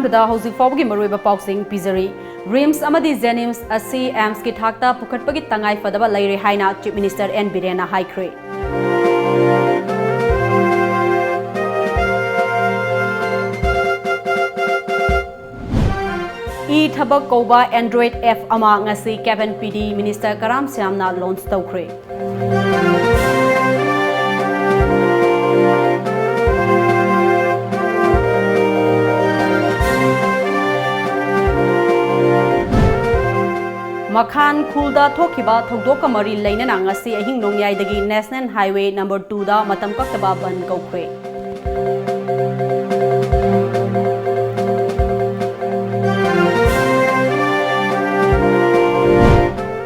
अहानबदा हौजिक फाउबगी मरुइबा पाउसिंग पिजरी RIMS अमदी जेनिम्स असी AIIMS की थाकता पुखटपगी तंगाई फदबा लैरे हाइना चीफ मिनिस्टर एन बिरेना हाइख्रे ई थबक कौबा एंड्रॉइड एफ अमा ngasi cabin PD minister Karam श्यामना लॉन्च तौख्रे मखान खुलदा थोखिबा थौदोक मरी लैनना ngasi अहिंग नोंयाइदगी नेशनल हाईवे नंबर 2 दा मतम कक्तबा बन कौख्रे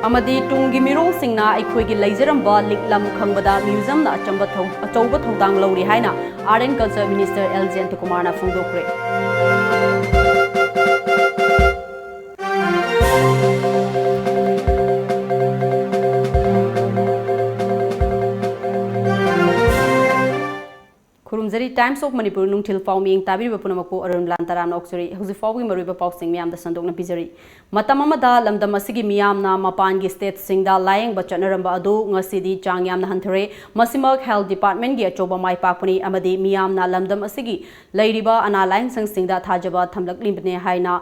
अमदी टुंगी मिरोंग सिंगना अखोइगी लैजरंबा लिकलम खंगबदा म्यूजियम ना अचौबा थौदांग लौरी हाइना art and culture minister L Jayanta Kumar ना फोंदोख्रे खुरुमजरी टाइम्स ऑफ मणिपुर नुंथिल पाउ मिंग ताबिब पुनमको अरुणबाला तराम ऑक्सरी हौजि फाउगी मरुइबा पाउसिंग मियाम दा संदोकना पिजरी मतम अमदा लमदम असिगी मियामना मपानगी स्टेट सिंगदा लायंग बचनरंबा अदु ngasidi चांग यामना हंथरे मसिमक हेल्थ डिपार्टमेंट गी अचोबा माइ पाकपनी अमदी मियामना लमदम असिगी लैरिबा अना लायंग संगसिंगदा थाजबा थमलकलिबने हाइना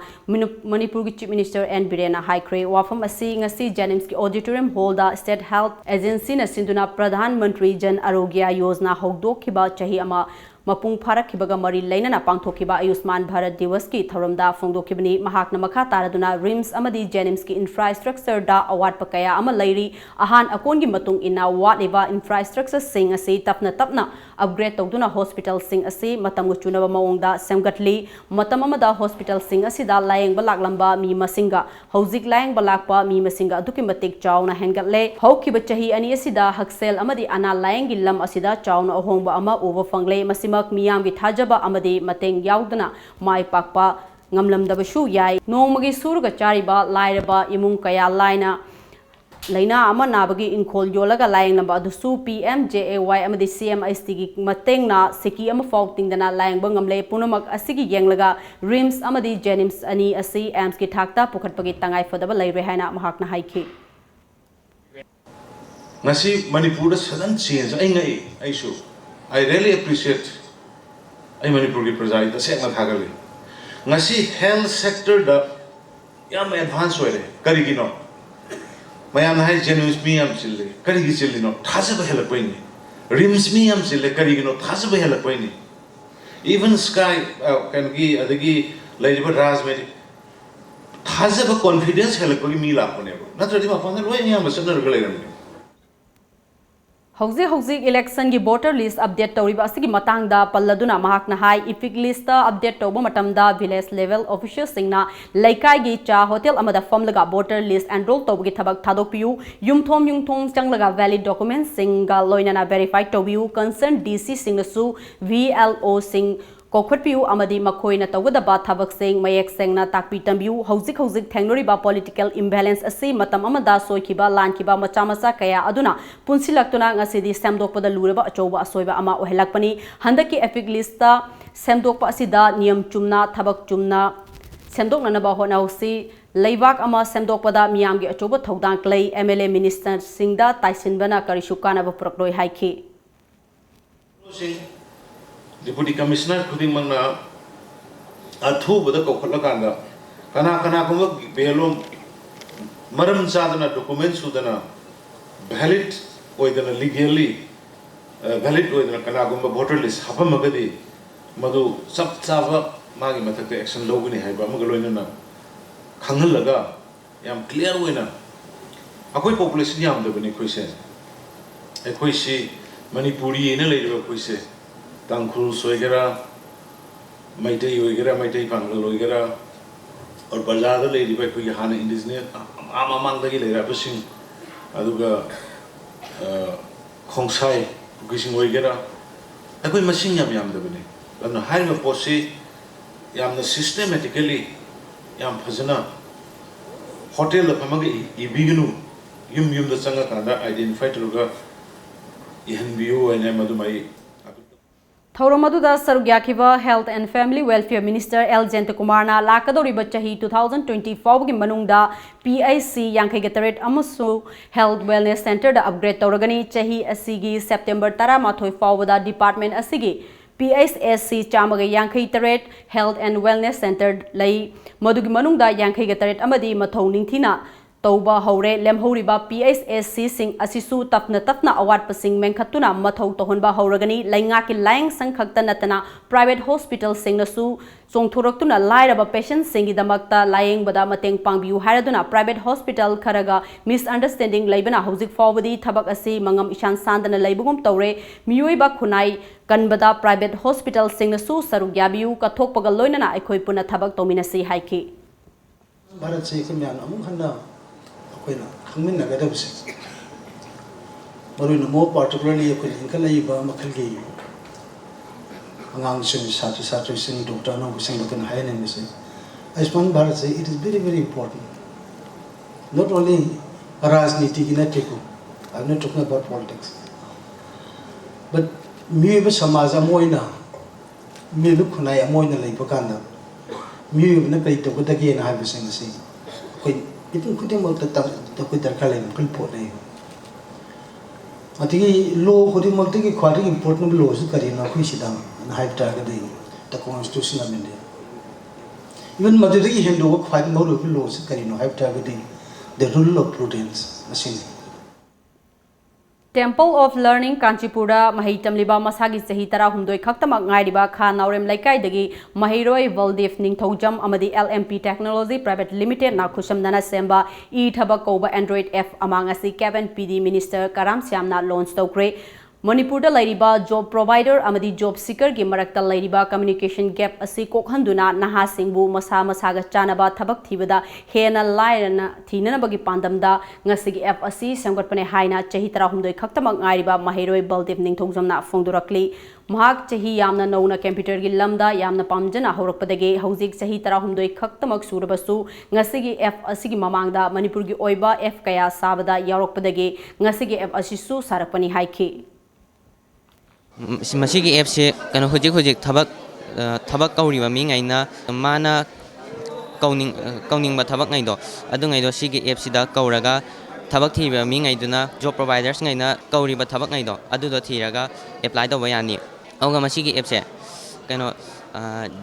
मणिपुर की चीफ मिनिस्टर एन बिरेना हाइख्रे वाफम असि ngasi जेनिम्स की ऑडिटोरियम हॉल दा स्टेट हेल्थ एजेंसी न सिंधुना प्रधानमंत्री जन आरोग्य योजना हौदोखिबा चही मपुंग फारखिबगा मरी लैनना पांथोखिबा आयुष्मान भारत दिवस की थौरमदा फोंदोखिबनी महाकना मखा तारदुना रिम्स अमदी जेनिम्स की इंफ्रास्ट्रक्चर दा अवाट पकया अमा लैरी अहान अकोन की मतुंग इना वाटलेबा इंफ्रास्ट्रक्चर सिंग असी तपना अपग्रेड तौदुना हॉस्पिटल सिंग असी मतम गुचुनबा मओंगदा सेमगटली मतम अमदा हॉस्पिटल सिंग असिदा लायंगबा लाकलंबा मी मसिंगा हौजिक लायंगबा लाकपा मी मसिंगा अदुकि मतिक चावना हेनगटले हौखिबा चही अनि असिदा हक्सेल अमदी अना लायंगी लम असिदा चावना अहोंगबा अमा उबा फंगले मसिमक मियाम की थाजबा अमदी मतेंग याउदना माइ पाकपा ngamlamdabashu yai nongmagi surga chariba lairaba imung kaya laina laina ama nabagi inkhol yolaga laing namba dusu PMJAY amadi CMIST gi matengna seki ama fouting dana laing bangamle punamak asigi yenglaga rims amadi jenims ani asi AMS ki thakta pukhatpagi tangai fadaba laire haina mahakna haiki ngasi Manipur da sudden change ai ngai aisu I really appreciate ai Manipur ki prajai da sekna thagali ngasi health sector da yam advance hoire kari gi no mayam hai genuine miam chille kari gi chille no thasa ba hela poini rims miam chille kari gi no thasa ba hela poini even sky kan gi adagi laiba rajmeri thasa ba confidence hela ko mi la pone natra di ma pangal loi miam sanar ga lairam हौजिक election की voter list update तौरीबा असगी मतंगदा पल्लदुना महाकना हाई EPIC list update तौबा मतमदा विलेज लेवल ऑफिशियल सिंगना लैकाई गी चा होटल अमदा फमलगा वोटर लिस्ट एनरोल तौबगी थबक थादोकपियु युमथोम चंगलगा वैलिड डॉक्यूमेंट सिंगा लोइनाना वेरीफाई तौबियु कंसर्न डीसी सिंगसु VLO सिंग कोखटपियु अमदी मखोइना तौगदबा थबक सिंग मयेक सेंगना ताकपि तंबियु हौजिक थेंगनोरिबा पॉलिटिकल इम्बैलेंस असि मतम अमदा सोइखिबा लानखिबा मचा कया अदुना पुंसिलक्तुना ngasidi सेमदोकपदा लुरबा अचौबा असोइबा अमा ओहेलकपनी हंदकी एपिक लिस्टा सेमदोकपा असिदा नियम चुमना थबक चुमना सेमदोकननबा होनाउसी लैबाक अमा सेमदोकपदा मियामगी अचौबा थौदांग क्लै MLA मिनिस्टर सिंगदा ताइसिनबना करिसु कानाबा पुरकलोय हाइखि Deputy Commissioner khuding mangna athu bada kokhala kanda kana kuma belom maram sadana documents sudana valid oidana legally valid oidana kana kuma voter list hapamagadi madu sab saba magi mathakta action loguni haiba magaloina na khangalaga yam clear oina akoi population yam da bani khoise akoi si Manipuri ene leiba khoise Tangkul soigera, Maitei oigera, Maitei Pangal oigera, or Balada lady by Kuyahana indigenous, among the Gila Rapishing, Aduga Kongsai, Kishing oigera. I could machine yam the Bene. And the high of Posse yam the systematically yam Pazana Hotel of Pamagi, Ibigunu, Yum the Sangakanda, identified Ruga, Ihanbio and Amadumai. थौरम अदुदा सरुक याखिबा health and family welfare minister L जयंतकुमारना लाकदौरिबा चाही 2024 गी मनुंगदा PIC यांखैगे तरेट अमसु हेल्थ वेलनेस सेंटर दा अपग्रेड तौरगनी चाही असिगी सेप्टेम्बर 13 फावदा डिपार्टमेंट असिगी PSSC चामगे यांखै तरेट हेल्थ एंड वेलनेस सेंटर लई मदुगी मनुंगदा यांखैगे तरेट अमदी मथौ निंगथिना तौबा हौरे लेमहौरिबा PSSC सिंग असिसु तपना अवाटपसिंग मेंखतुना मथौ तोहनबा हौरगनी लैंगाकी लायंग संखक्ता नतना प्राइवेट हॉस्पिटल सिंगनसु चोंथोरक्तुना लायरबा पेशेंट सिंगी दमक्ता लायंगबदा मतेंग पांगबियु हायरदुना प्राइवेट हॉस्पिटल खरगा मिसअंडरस्टैंडिंग लैबना हौजिक फावबदी थबक असि मंगम इशान सांदना लैबगुम तौरे मियोइबा खुनाई कनबदा प्राइवेट हॉस्पिटल सिंगनसु सरुक याबियु कथोकपगा लोइनना अखोय पुना थबक तौमिनसि हाइखि भारत से कम्यान अमुक हन्ना अखोइना खंगमिनगदबसे मरुन मो पार्टिकुलरली अखोइ इंकलाइबा मखलगी अंगांगसिंग साथी डॉक्टर नो सिंग लकन हायनेमसे आयुष्मान भारत से it is very important not only राजनीति की नटेको I'm not talking about politics but मियब समाज अमोइना मियब खुनाई अमोइना लैबा कांदा मियब न कई तोगदगे ना हाइबसिंग से कोई इतन खुदिमक कोई दरकार लेन कुल पोने अति लो खुदिमक की ख्वारी इंपोर्टेंट लो से करिना खुई सिदा हाइब टागदे the Constitution of India even मदुरी हेंडो ख्वारी मरो लो से करिना हाइब टागदे the rule of prudence machine temple of learning Kanchipura मही तमलिबा मसागी सही 13 खक्तमक ngairiba खा नावरेम लैकाइदगी महिरोय बलदेव निंगथौजम अमदी LMP टेक्नोलॉजी प्राइवेट लिमिटेड ना खुशमदना सेंबा ई थबक कोबा एंड्रॉइड F अमांग असि कैबिन PD मिनिस्टर कराम श्यामना लॉन्च तौक्रे मणिपुर लैरिबा जॉब प्रोवाइडर अमदी जॉब सीकर की मरक्ता लैरिबा कम्युनिकेशन गैप असि कोखंदुना नहा सिंगबु मसा मसागा चानबा थबक थीबदा हेना लायरना थीननबगी पांदमदा ngasiगी एप असि संगतपने हाइना चाही 13 खक्तमक ngairiba महिरोय बलदेव निंगथौजमना फोंदुरक्ली महाक चाही यामना नौना कंप्यूटर की लमदा यामना पामजना हौरकपदगे हौजिक चाही 13 खक्तमक सुरबसु ngasiगी एप असिगी ममांगदा मणिपुर की ओइबा एप कया साबदा यावरकपदगे ngasiगी एप असिसु सारकपनी हाइखी मसीगी एप से कनो हुजिक थबक कौरिबा मिंगाइना माना कौनिंग थबक ngaido adu ngaido sigi app सिदा कौरगा थबक थीबा मिंगाइदुना जॉब प्रोवाइडर्स ngaiना कौरिबा थबक ngaido adu do थीरगा अप्लाई तौबा यानी औगा मसीगी एप से कनो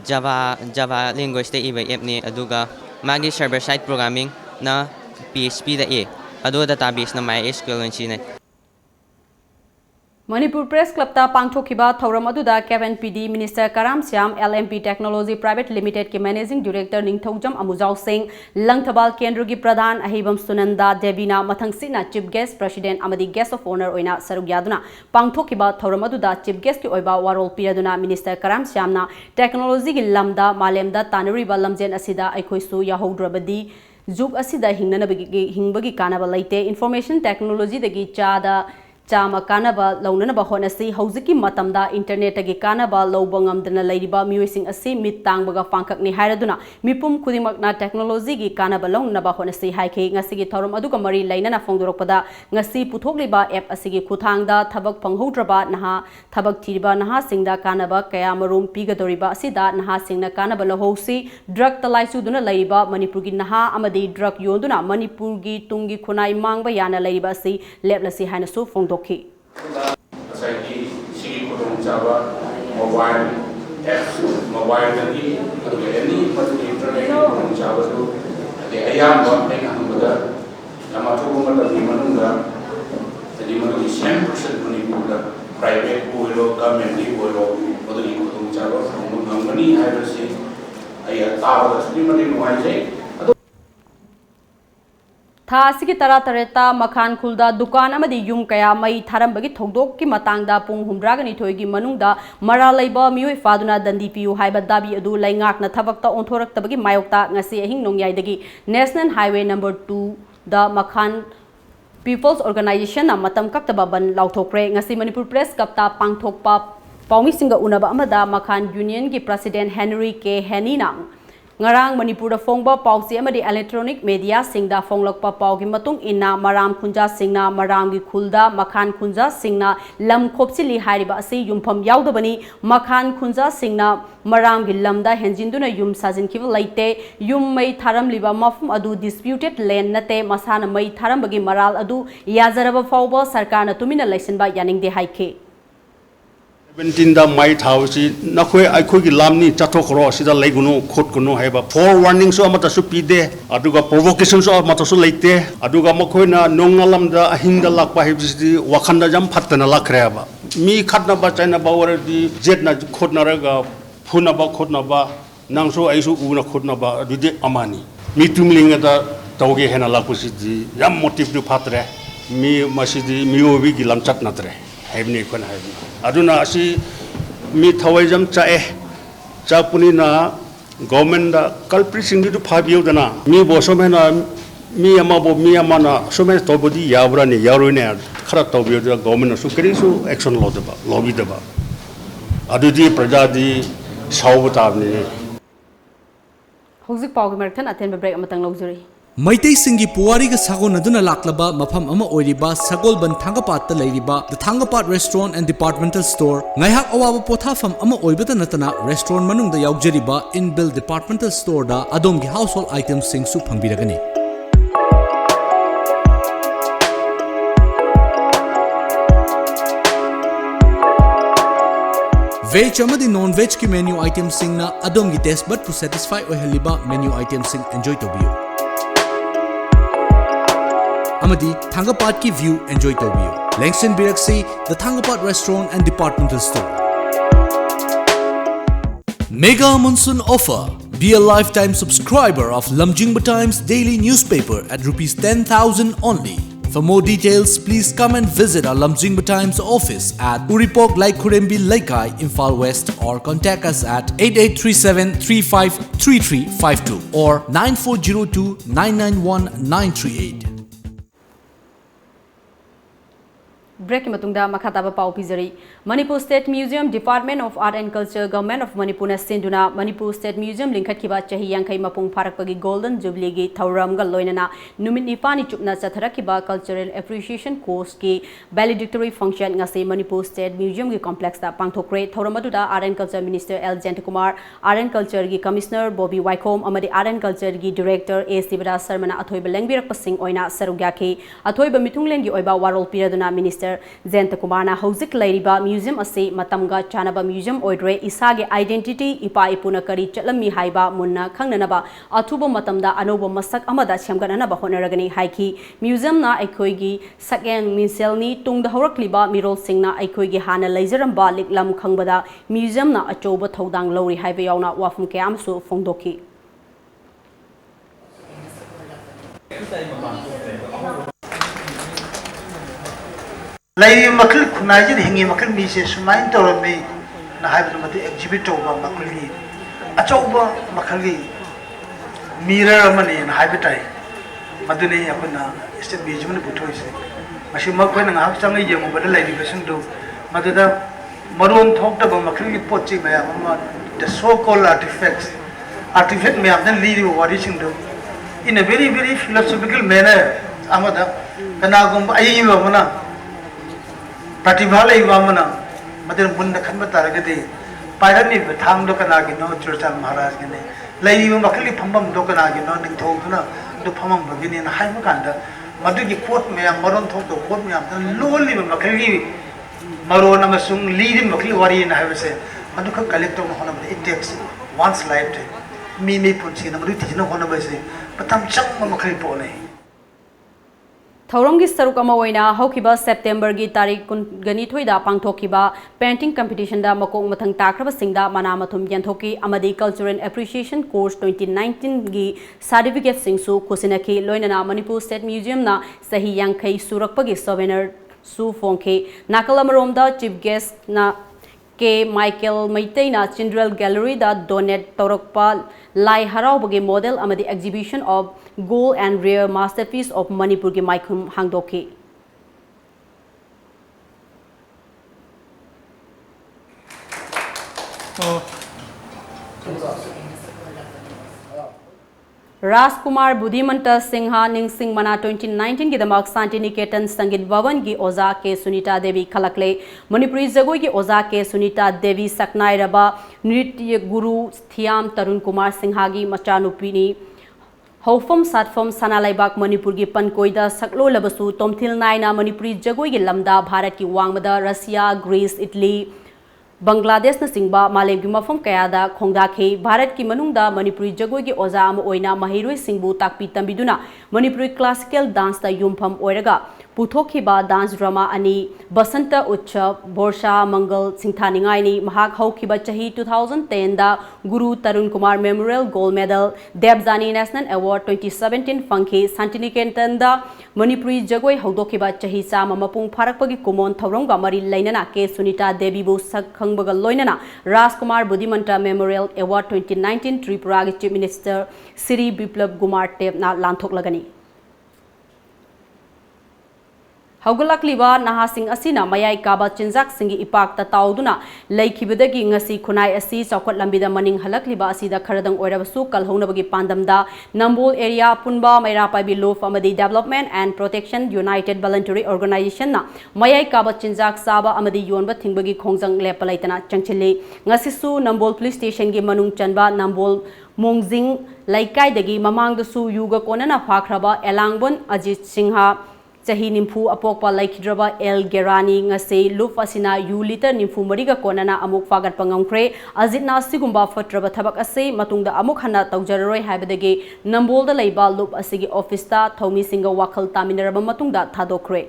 जावा लैंग्वेज ते इबा एप ने अदुगा मागी सर्वर साइड प्रोग्रामिंग ना PHP दा ए अदु डाटाबेस ना MySQL ने मणिपुर प्रेस क्लब ता पांगथोखिबा थौरम अदुदा cabinet PD minister Karam Shyam LMP technology private limited के मैनेजिंग डायरेक्टर निंगथौजम अमुजाव सिंह लंगथबाल केंद्र की प्रधान अहिबम सुनंदा देवीना मथंगसिना चीफ गेस्ट प्रेसिडेंट अमदी गेस्ट ऑफ ऑनर ओइना सरुक यादुना पांगथोखिबा थौरम अदुदा चीफ गेस्ट की ओइबा वारोल पिरदुना मिनिस्टर कराम श्यामना टेक्नोलॉजी की लमदा मालेमदा तानरिबा लमजेन असिदा अखोइसु याहौद्रबदी जुग असिदा हिंगबगी कानाबा लैते इंफॉर्मेशन टेक्नोलॉजी दगी चामा कानबा लौननबा होनसी हौजिकी मतमदा इंटरनेट की कानबा लौबंगमदना लैरिबा मियोइसिंग असि मित तांगबगा पांककनि हायरदुना मिपुम खुदिमकना टेक्नोलॉजी की कानबा लौननबा होनसी हाइखे ngasiगी थौरम अदुगा मरी लैनना फोंदोरकपदा ngasi पुथोकलिबा एप असिगी खुथांगदा थबक फंगहौद्रबा नहा थबक थीरिबा नहा सिंगदा कानबा कया मरुम पीगदोरिबा असिदा नहा सिंगना कानबा लहौसी ड्रग तलाइसुदुना लैरिबा मणिपुर की नहा अमदी ड्रग योंदुना मणिपुर की तुंगी खुनाई मांगबा याना लैरिबा असि लेपलसी हाइनसु फोंदोक mobile apps mobile any internet private government था असिगी तरा तरेता मखान खुलदा दुकान अमदी युम कया मई थारंबगी थौदोक की मतांगदा पुंग हुमरागनी थोइगी मनुंगदा मरा लैबा मियोइ फादुना दंदी पियु हाइबा दाबी अदु लैंगाकना थबकता ओंथोरक्तबगी मायोक्ता ngasi अहिंग नोंयाइदगी नेशनल हाईवे नंबर 2 दा मखान पीपल्स ऑर्गेनाइजेशन ना मतम कक्तबा बन लाउथोक्रे ngasi मणिपुर प्रेस कप्ता पांगथोकपा पाउमिसिंगा उनबा अमदा मखान यूनियन की प्रेसिडेंट हेनरी के हेनीना ngarang Manipur da phongba pausi amadi electronic media singda phonglakpa paugi matung inna maram khunja singna maram gi khulda makhan khunja singna lam khopsili hariba asi yumpham yaudabani makhan khunja singna maram gi lamda henjinduna yum sajin kiva laite yum mai tharam liba mafum adu disputed land nate masana mai tharam bagi maral adu yajaraba fawba sarkar na tumina laisinba yaning de haike 17 da mai thausi nakhoi aikhoi gi lamni chathokro sida leiguno khotkuno heba for warning so amata su pide aduga provocation so amata su leite aduga makhoina nongalam da ahinda lakpa hebsidi wakhanda jam phattana lakreba mi khatna ba chaina ba wardi jetna khotna raga phuna ba khotna ba nangso aisu una khotna ba adudi amani mi tumlinga da tawge hena lakusidi yam motive du phatre mi masidi mi obi gi lam chat natre hebni kon hebni aduna asi mi thawai jam chae chapuni na government da culprit sing du phabiu dana mi bosomena mi amana some to bodi yabra ni yarone khara tawbiu da government su kri su action lo da lobby da adudi praja di sawta ni hojik pawgi marthan aten break amatang logzuri Maitai Singi Puwariga Sagon Aduna Laklaba Mafam Ama Oiriba Sagolban Thangapat Lairiba The Thangapat Restaurant and Departmental Store Ngaihak Awaba Pothafam Ama Oibata Natana Restaurant Manung da Yaujariba Inbuilt Departmental Store da Adomgi Household Items Sing Su Phangbiragani Veg amadi non-veg ki menu items sing na adom gi taste bud pu satisfy oihaliba menu items sing enjoy to biyo. Amadi Thangapat ki view enjoy to biyo. Langston Biraksi, the Thangapat Restaurant and Departmental Store. Mega Monsoon Offer. Be a lifetime subscriber of lamjingbatomtv daily newspaper at Rs 10,000 only. For more details, please come and visit our lamjingbatomtv office at Uripok Laikurembi Laikai, Imphal West, or contact us at 8837 353352 or 9402 991 938. Break matungda makhataba pau pizari Manipur State Museum Department of Art and Culture Government of Manipur na sinduna Manipur State Museum lingkhat kiba chahi yankai mapung pharakpagi Golden Jubilee gi thauram ga loinana numit nipani chupna chatharakiba Cultural Appreciation Course ki valedictory function ngase Manipur State Museum gi complex da pangthokre thauram aduda Art and Culture Minister L Jantakumar Art and Culture gi Commissioner Bobby Waikhom amadi Art and Culture gi Director A Sivara Sarmana athoiba lengbirak pasing oina sarugyaki athoiba mitunglen gi oiba warol piraduna Minister Jantakumar na hojik lairiba museum ase matamga chanaba museum oidre isage identity ipa ipuna kari chatlammi haiba munna khangnanaba athuba matamda anoba masak amada semgananaba honaragani haiki museum na aikoigi sakeng minselni tungda horakliba mirol singna aikoigi hana leijaramba liklam khangbada museum na achoba thodang lori haiba yauna wafum kayam su fongdoki Lady Makil Kunajan Hingi Makil Mrs. Sumain Torami Nahabamati exhibit over Makali Achoba Makali Mirror Money and Habitai Madune Yapana State Museum Butois Mashimakwan and Hapsanga Yam but a lady person to Madada Maroon talked about Makali Pochi Mayama the so-called artifact may have then lead you what is in a very philosophical manner Amada Kanagum Ayamana Pratibhala Ivamana, Mother Munda Kamataragati, Pirani, Tam Dokanagino, Churchal Maharaj, Lady Makali Pambam Dokanagino, and Tokuna, the Pamam Bagini and Haimakanda, Maduki quote me and Maron talk to quote me up, and lowly Makali Marona Masung leading Makili and I will say, Maduka collector Honor, it takes one's lifetime. Me may put in a British Honor, but I'm Chak Makali Pone. Thauramgi saruk ama oina haukiba September gi tarik gani thoida pangthokiba painting competition da makong mathang takraba singda manamathum yanthoki amadi Cultural Appreciation Course 2019 gi certificate singsu khosinaki loinana Manipur State Museum na sahi yankai surakpagi souvenir su phongke nakalamarom chief guest na K. Michael Maitena Chindral Gallery da donate Torokpa Lai Haraubagi model amadi exhibition of gold and rare masterpiece of Manipur gi Maikum Hangdoki. राजकुमार बुद्धिमंत सिंहा निंगसिंग मना 2019 की दमक शांति निकेतन संगीत भवन की ओजा के सुनीता देवी खलकले मणिपुरी जगोई की ओजा के सुनीता देवी सकनाई रबा नृत्य गुरु थियाम तरुण कुमार सिंहा की मचानुपीनी हौफम सातफम सनालाइबाग मणिपुर की पनकोइदा सकलो लबसु तोमथिल नायना मणिपुरी जगोई की लमदा भारत की वांगमदा रसिया ग्रीस इटली बांग्लादेश नसिंगबा मालेम की मफम कयादा खोंगदाखे भारत की मनुंगदा मणिपुरी जगोई की ओजा अम ओइना महिरोई सिंगबु ताकपी तंबिदुना मणिपुरी क्लासिकल डांस ता युमफम ओइरगा पुथोखिबा डांस ड्रामा अनि बसंत उत्सव बोरसा मंगल सिंथानिंगाइनी महाक हौखिबा चही 2010 दा Guru Tarun Kumar memorial gold medal Devjani national award 2017 फंखे शांतिनिकेतन दा मणिपुरी जगोई हौदोखिबा चही चामा मपुंग फारकपगी कुमोन थौरंगा मरी लैनना के सुनीता देवी बु सखंगबगा लोइनना राजकुमार बुद्धिमंता मेमोरियल अवार्ड 2019 त्रिपुरा की चीफ मिनिस्टर श्री बिप्लब कुमार टेपना लांथोकलगनी हौगलकलिबा नहासिंग असिना मयाई काबा चिंजाक सिंगी इपाकता ताउदुना लैखिबदगी ngasi खुनाई असि चौखट लंबिदा मनिंग हलकलिबा असिदा खरदंग ओइरबसु कलहौनबगी पांदमदा नंबोल एरिया पुनबा मैरापाबी लोफ अमदी development and protection united voluntary organisation ना मयाई काबा चिंजाक साबा अमदी योनबा थिंगबगी खोंजंग लेपलाइतना चंगचिले ngasisu नंबोल पुलिस स्टेशन की मनुंग चनबा नंबोल मोंगजिंग लाइकाइदगी ममांगदसु युगा कोनना फाखरबा एलांगबन अजित सिंहा चाही निम्फू अपोकपा लाइखिद्रबा एल गेरानी ngase लुफ असिना यू लीटर निम्फू मरिगा कोनना अमुक फागत पंगमख्रे अजितना सिगुम्बा फट्रबा थबक असे मतुंगदा अमुक हन्ना तौजररोय हाइबदगे नंबोलदा लैबा लुप असिगी ऑफिसता थौमी सिंगा वाखल तामिनरबा मतुंगदा थादोख्रे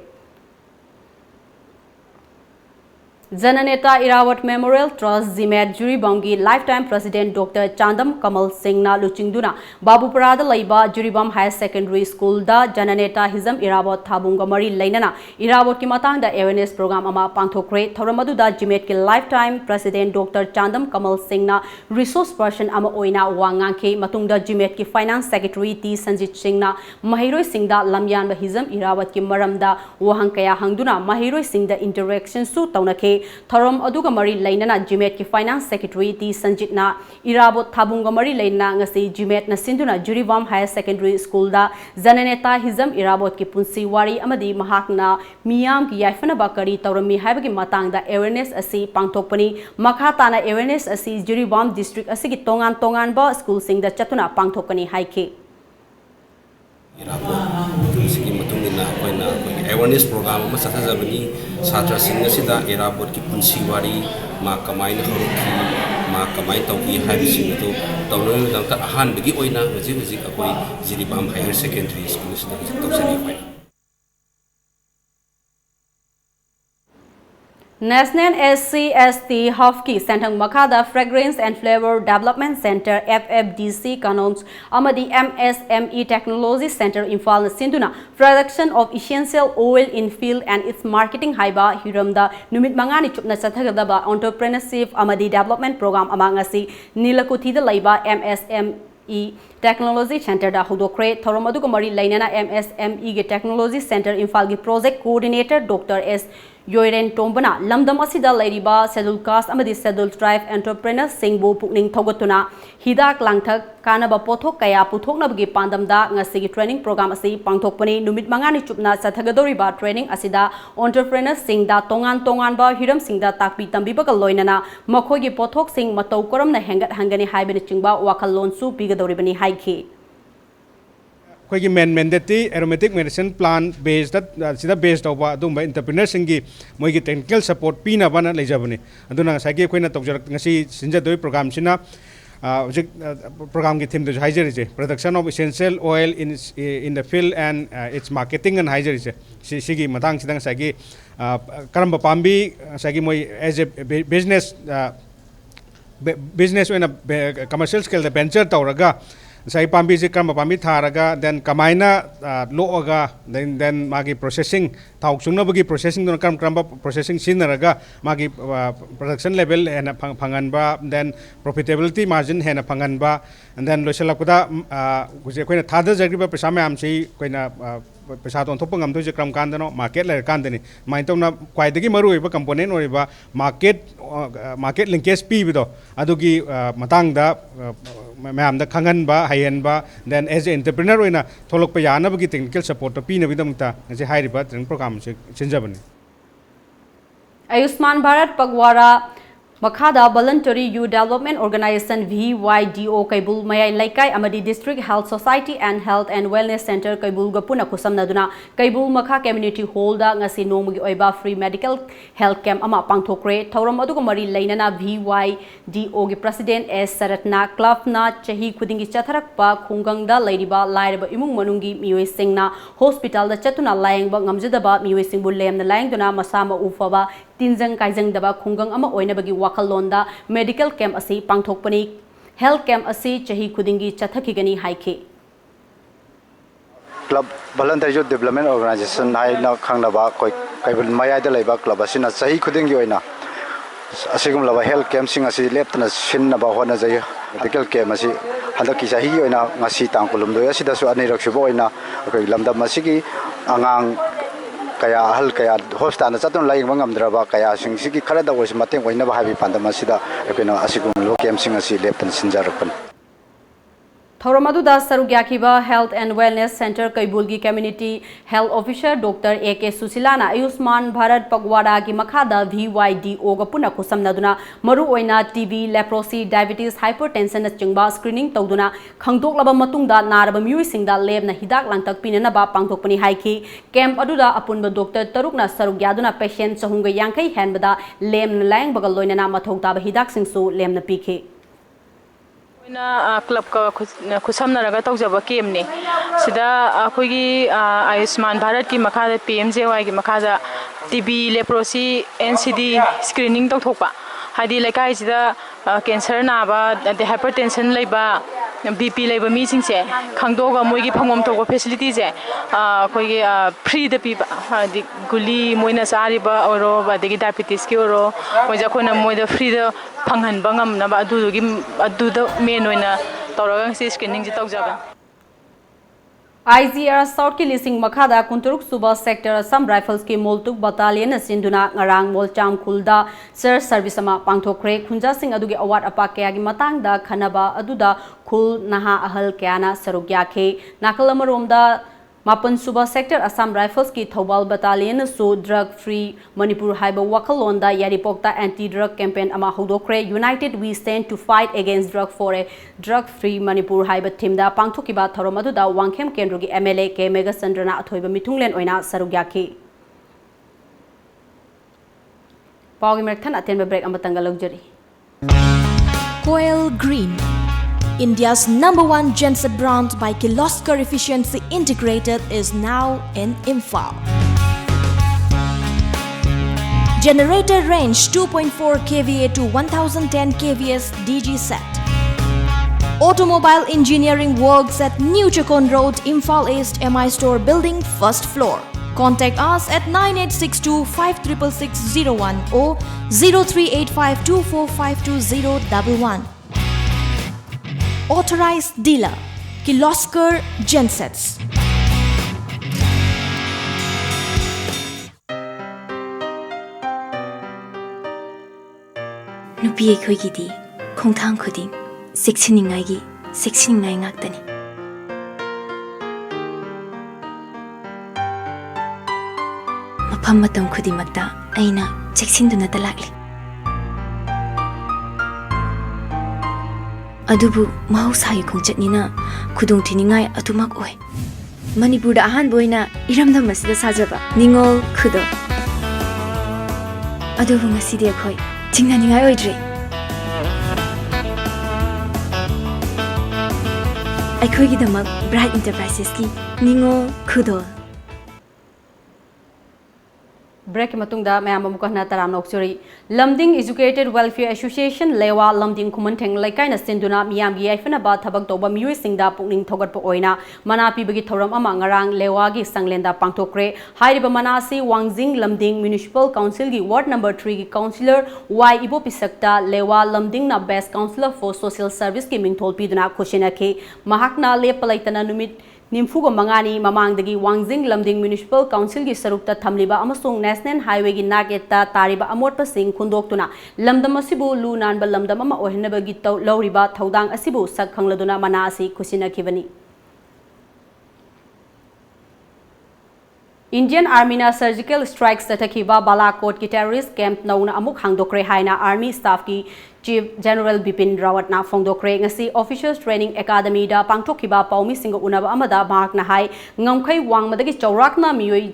जननेता Airavat memorial trust GMAT Jiribam की life time president doctor Chandam Kamal Singh लुचिंगदुना बाबूपरादा लैबा Jiribam higher secondary school दा जननेता हिजम इरावत थाबुंगा मरी लैनना इरावत की मतांगदा अवेयरनेस प्रोग्राम अमा पांथोख्रे थौरम अदुदा जिमेट की life time president doctor Chandam Kamal Singh resource person अमा ओइना वांगांखे मतुंगदा जिमेट की finance secretary T Sanjit Singh महिरोई सिंगदा लमयानबा हिजम इरावत की मरमदा वहंग कया हंगदुना महिरोई सिंगदा इंटरेक्शन सु तौनखे थौरम अदुगा मरी लैनना जिमेट की फाइनेंस सेक्रेटरी टी संजीतना इराबोत थाबुंगा मरी लैना ngasi जिमेट न सिंधुना जुरीबाम हायर सेकेंडरी स्कूल दा जननेता हिजम इराबोत की पुंसी वारी अमदी महाकना मियाम की याइफनबा करी तौरमी हाइबगी मतांगदा अवेयरनेस असि पांथोकपनी मखा ताना अवेयरनेस असि जुरीबाम डिस्ट्रिक्ट असि की तोंगान तोंगानबा school सिंगदा चतुना पांथोकनी हाइखे awareness program ma sathajabani satra singh asida erabot ki punsi wari ma kamai na hoki ma kamai tawki habi sing to tawno dang ka ahan bagi oina hoji akoi jiribam higher secondary school sida tawsani pai National SC/ST Hafki Sentang Makada Fragrance and Flavor Development Center FFDC Kanons Amadi MSME Technology Center Imphal Sinduna Production of Essential Oil in Field and its Marketing Haiba Hiramda Numit Mangani Chupna Sathagadaba Entrepreneurship Amadi Development Program Amangasi Nilakuti the Laiba MSME Technology Center da Hudokre Thoramadu Mari Lainana MSME Technology Center Imphal Project Coordinator Dr. S. Yoiren Tombana Lamdam Asida Ladiba Schedule Cast Amadi Schedule Drive Entrepreneur Singbo Pukning Togatuna Hidak Langthak Kanaba Pothok Kaya Puthoknabgi Pandamda Ngasigi Training Program Asi Pangthokpani Numit Mangani Chupna Sathagadoriba Training Asida Entrepreneur Singda Tongan Ba Hiram Singda Takpi Tambibaga Loinana Makogi Pothok Sing Matau Koram na Hangat Hangani Haibin Chingba Wakalon Su Pigadoribani Haiki कोई mandatory aromatic medicine plant based सिदा based तौबा अदुम entrepreneur सिंगी मोइगी technical support पीनाबना लेजबने अदुना साइके कोइना तौजरक ngasi सिंजदोय प्रोग्राम सिना हजिक प्रोग्राम की थीम दो हाइजरिजे production of essential oil in the field and its marketing and हाइजरिजे सिगी मतांग सिदा साइके करम पाम्बी साइके मोइ एज ए बिजनेस ओइना कमर्शियल स्केल द वेंचर तौरगा sai pambi je kam pambi tharaga then kamaina loaga then magi processing thau chungna bagi processing don kam processing sinaraga magi production level hena phangan ba then profitability margin hena phangan ba and then loisala kuda guje koina thada jagri ba pesa me am sei koina पैसा तो थोप ngam दोजे क्रम कांदनो market लेर कांदनी mine तोना क्वाइदगी मरु इबा component ओरिबा मार्केट लिंकेज पीबिदो अदुगी मतंगदा मैम खंगन बा हायन बा देन एज ए एंटरप्रेन्योर ओइना थोलक यानबगी टेक्निकल सपोर्ट पीनबिदमता जे हाइरिबा ट्रेनिंग प्रोग्राम से सिंजबनी Ayushman Bharat पगवाड़ा मखादा voluntary youth development organization VYDO Kaibul Mayai Laikai Amadi district health society and health and wellness center Kaibul Gapuna Kusamnaduna Kaibul Makha community hall da ngasi nomugi oiba free medical health camp ama pangthokre thauram aduga mari lainana VYDO gi president S Saratna club na chahi khudingi chatharakpa khungangda lairiba lairaba imung manungi mioi singna hospital da chatuna layengba ngamjadaba mioi singbu lemna layengduna masama ufaba tinjang kaijang daba khungang ama oinabagi wakalonda medical camp asi pangthokpani health camp asi chahi khudingi chathakigani haike club voluntary youth development organization hai na khangnaba koi kaibul mayai da laiba club asina chahi khudingi oina asigum laba health camp sing asi leptana sinna ba hona jai medical camp asi hadaki chahi oina ngasi tangkulum do asida su ani raksuba oina koi lamdam asigi angang kaya hal kaya hospital chatun lai mangam draba kaya sing sigi khara da was mateng oina ba habi pandama sida ekena asigum lo kem sing asi leptan sinjarapan Thauramadu Sarugyakiba Health and Wellness Center Kaibulgi Community Health Officer Dr. A.K. Susilana Ayushman Bharat Pagwada ki makhada VYDO ga puna kusamnaduna maru oina TB leprosy diabetes hypertension na chingba screening tawduna khangdoklaba matungda naraba miui singda lebna hidak langtak pinana ba pangthokpani haiki camp aduda apunba doctor tarukna sarugyaduna patient chahunga yankai henbada lemna lang bagal loinana mathongta ba hidak singsu lemna pikhe club ka khusamnaraga tawjaba kemni sida akoigi Ayushman Bharat ki makhada PMJY ki makhada TB leprosy NCD screening tawthokpa hadi laikai sida cancer na ba de hypertension leiba BP leiba mi singse khangdoga moigi phangom tawba facility je akoigi free da pi hadi guli moina sariba oro ba de diabetes ki oro moja khona moida free da phanghan bangam na ba adu da main oina tawraga si screening ji tawjaba IGR South ki lising makhada kunturuk suba sector Assam Rifles ki Moltuk Battalion asinduna ngarang Molcham Khulda sir service ama pangthokre khunja sing adugi award apa kaya gi matangda khanaba aduda khul naha ahal kyana sarugya khe nakalamoromda Mapan Suba Sector Assam Rifles ki Thobal Battalion so drug free Manipur haiba wakalonda yaripokta anti drug campaign ama hodokre united we stand to fight against drug for a drug free Manipur haiba thimda pangthokiba tharomadu da wangkhem kendrogi MLA ke Mega Sandrana athoiba mithunglen oina sarugyaki Pawgi Merthan atenba break amatanga luxury Coil Green India's #1 genset brand by Kirloskar Efficiency Integrated is now in Imphal. Generator range 2.4 kVA to 1010 kVA DG set. Automobile engineering works at New Chakon Road, Imphal East MI Store Building, 1st floor. Contact us at 9862 566601 or 038524520011. Authorized dealer Kirloskar Gensets. Nupi ekhoigidi khongthang khuding seksiningai gi seksiningai ngaktani mafam matam khudimakta aina cheksinduna talakli adubu mahausayi khongchatnina khudung thiningai atumak oi Manipur da ahan boina iramdam masida sajaba ningol khudo adubu ngasidi akhoi chingnaningai oidre akhoi gi damak Bright Enterprises ki ningol khudo Break matungda mayam amukahna taram noksuri Lamding Educated Welfare Association lewa Lamding Kumantheng laikai na sinduna miyam gi aifana ba thabak toba miui singda pukning thogat po oina mana pibagi thoram ama ngarang lewa gi sanglenda pangthokre hairiba mana si Wangjing Lamding Municipal Council gi Ward number 3 gi councillor Y Ibo Pisakta lewa Lamding na best councillor for social service ki mingthol piduna khoshina ke mahakna lepalaitana numit निम्फुग मंगानी ममांगदगी Wangjing Lamding municipal council की सरुकता थमलिबा अमसुंग national highway की नागेता तारिबा अमोटपा सिंग खुंदोक्तुना लमदम असिबु लु नानबा लमदम अमा ओहनबगी लौरिबा थौदांग असिबु सक खंगलदुना मना असि खुसिनखिबनी Indian army ना surgical strike चथखिबा Balakot की टेररिस्ट कैंप नौना अमुक हांगदोक्रे हाइना आर्मी स्टाफ की चीफ जनरल बिपिन रावत ना फोंदोक्रे ngasi ऑफिसर्स ट्रेनिंग एकेडमी दा पांगथोखिबा पाउमी सिंग उनबा अमदा महाकना हाई ngमखै वांगमदगी चौराकना मियोई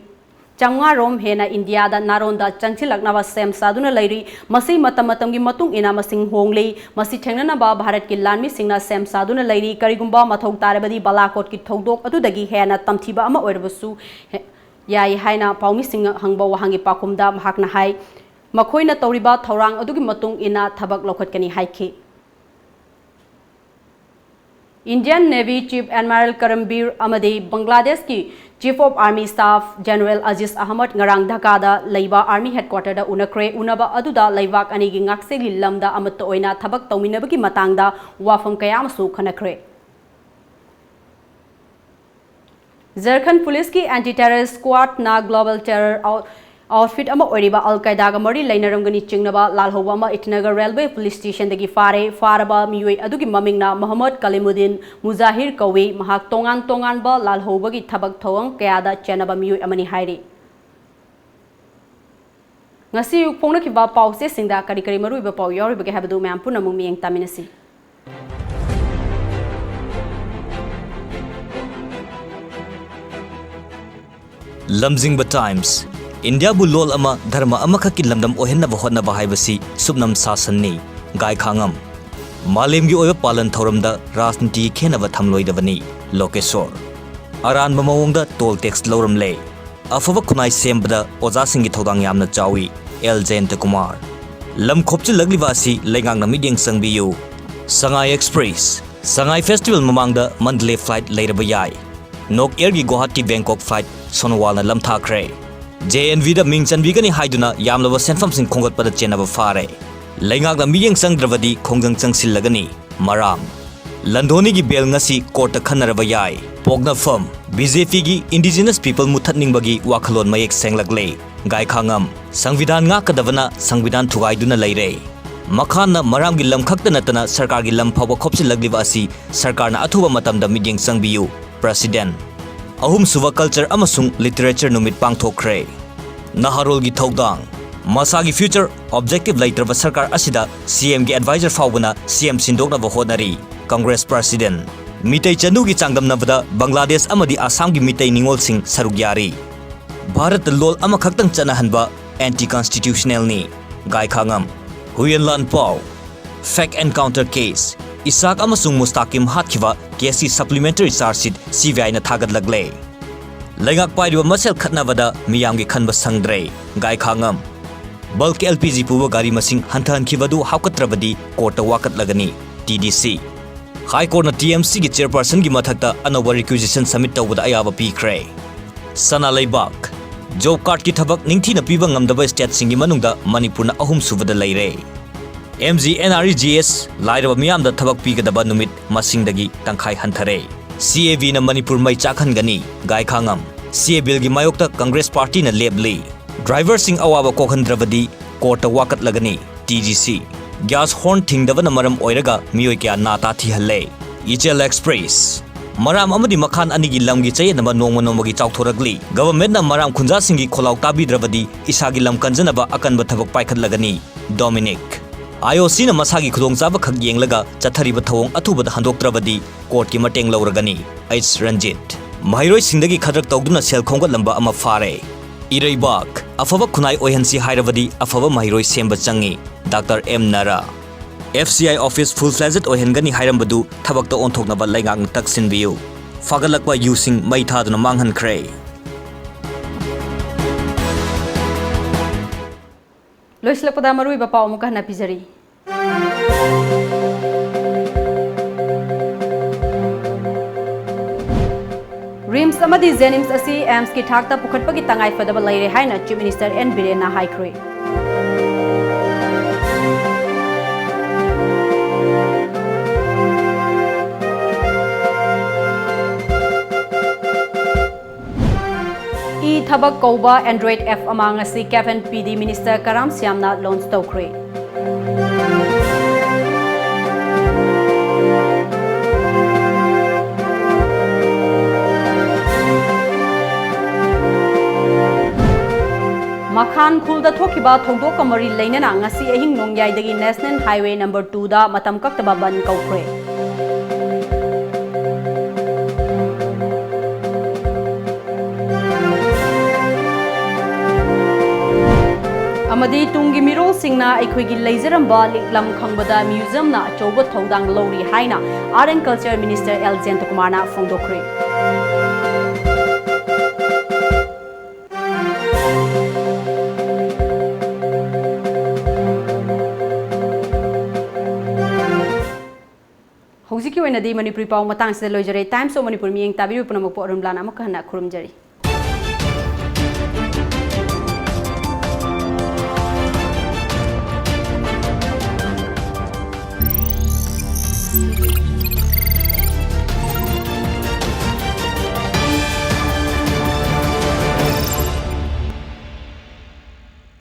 चंगा रोम हेना इंडिया दा नारोंदा चंगचिलकनाबा सेम सादुना लैरी मसी मतम की मतुंग इना मसिंग होंगले मसी ठेंगननाबा भारत की लानमी सिंगना सेम सादुना लैरी करिगुंबा मथौ तारबदी बालाकोट की थौदोक अदुदगी हेना तमथिबा अमा ओइरबसु याई हाइना पाउमी सिंग हंगबा वहांगी पाकुमदा महाकना हाई मखोइना तौरिबा थौरांग अदुगी मतुंग इना थबक लौखटकनी हाइखि Indian navy chief admiral Karambir अमदी बांग्लादेश की chief of army staff general Aziz Ahmed ngarang Dhaka लैबा आर्मी हेडक्वार्टर दा उनक्रे उनबा अदुदा लैबाक अनिगी ngaksegi lamda amat oina thabak tauminabagi matangda wafam kaya amasu khanakre Jharkhand police की एंटी टेरर स्क्वाड ना ग्लोबल टेरर आउटफिट अमा ओरिबा अल कायदा गा मरी लैनरमगनी चिंगनबा लालहोबा अमा इटनगर रेलवे पुलिस स्टेशन दगी फारबा मियोय अदुगी ममिंगना मोहम्मद कलीमुद्दीन मुजाहिर कौवे महाक तोंगान तोंगानबा लालहोबगी थबक थौंग कयादा चेनबा मियोय अमनी हाइरे ngasi phong पाउसे सिंदा करी करी मरुइबा पाउ यारिबगे हाबदु ma'am पुनमु मियंग तामिनसी lamjingba times india bu lol ama dharma amakha ki lamdam ohenna bahotna bahaibasi subnam sasanni gai khangam malem gi oiba palan thoramda rajniti khenaba thamloidabani lokesor aran bamawongda toll tax loramle afaba khunai sembada oja singi thodang yamna chawi eljen kumar lam khopchi lagliba asi lengang na miding sangbiyu sangai express sangai festival mamangda monthly flight leiraba yai nok air gi guwahati bangkok flight sonowalna lamthakre JNV da ming chanbigani haiduna yamlaba senfam sing khongatpada chenaba fare leingak da miyeng sangdravadi khongjang changsilagani maram landhoni gi bel ngasi court khanaraba yai pogna firm BJP gi indigenous people muthatning bagi wakhalon mayek senglagle gai khangam sangvidhan nga kadavana sangvidhan thugaiduna leire makhana maram gi lamkhakta natana sarkar gi lam phawa khopsi lagliba asi sarkar na athuba matamda miyeng sangbiyu president ahum suva culture amasung literature numit pangthokre naharol gi thodang masagi future objective laiterba sarkar asida CM gi advisor fawbana CM sindokna ba honari congress president mitai chanu gi changdamnabada bangladesh amadi assam gi mitai ningol sing sarugyari bharat lol ama khaktang chanahanba anti constitutional ni gai khangam huyenlan pau fake encounter case Isak amasung Mustakim hatkiva KSC supplementary charge sheet CVI na thagat lagle Lengak paidiba masel khatnabada miyamgi khanba sangdre gai khangam bulk LPG puwa gari masing hanthan khibadu haukatrabadi court wakat lagani TDC High Court na TMC gi chairperson gi mathakta anoba requisition submit tawbada ayaba pikre sana leibak job card ki thabak ningthi na piba ngamdaba state singi manungda Manipur na ahum subada leire MGNREGS lairaba miyamda thabak pigadaba numit masingdagi tangkhai hanthare CAV na Manipur mai chakhangani gai khangam CA bill gi mayokta Congress party na lebli driver sing awaba kokhandravadi court wakat lagani TGC gas horn thingdaba na maram oiraga miyoi kya nata thi halle Ichel Express maram amadi makhan anigi lamgi chayenaba nongma gi chawthoragli government na maram khunja singi kholau tabidravadi isagi lam kanjanaba akanba thabak paikhat lagani Dominic IOC na masagi khudongchaba khak yenglaga chathariba thawong athubada handoktrabadi court ki mateng lauragani H Ranjit mahairoi singdagi khadrak tawduna sel khongga lamba ama fare Ireibak afaba khunai oihansi hairabadi afaba mahairoi semba changi Dr M Nara FCI office full fledged oihengani hairambadu thabakta onthoknaba laingang taksinbiu fagalakwa using mai thaduna manghankhre लोइसलपदा मरुइबा पाउ मुका हना पिजरी RIMS अमदी जेनिम्स असी AIIMS की ठाकता पुखटपगी तंगाई फदबा लैरे हाइना चीफ मिनिस्टर एन बिरेना हाइख्रे Thabak Kauba Android F amang asi Kevin PD Minister Karam Siamna launch tawkhre. Makhan khulda thokiba thongdok kamari leinana ngasi ahing nongyai dagi National Highway number 2 da matam kaktaba ban kaukhre. Amadi tungi mirol singna aikhoigi leijaramba liklam khangbada museum na choba thodang lori haina Art and Culture Minister L. Jentakumar na phongdokre. Hojiki oinadi Manipuri paw matang sida loijare Times of Manipur miyeng tabiru punamakpo arunblana amakahna khurumjari.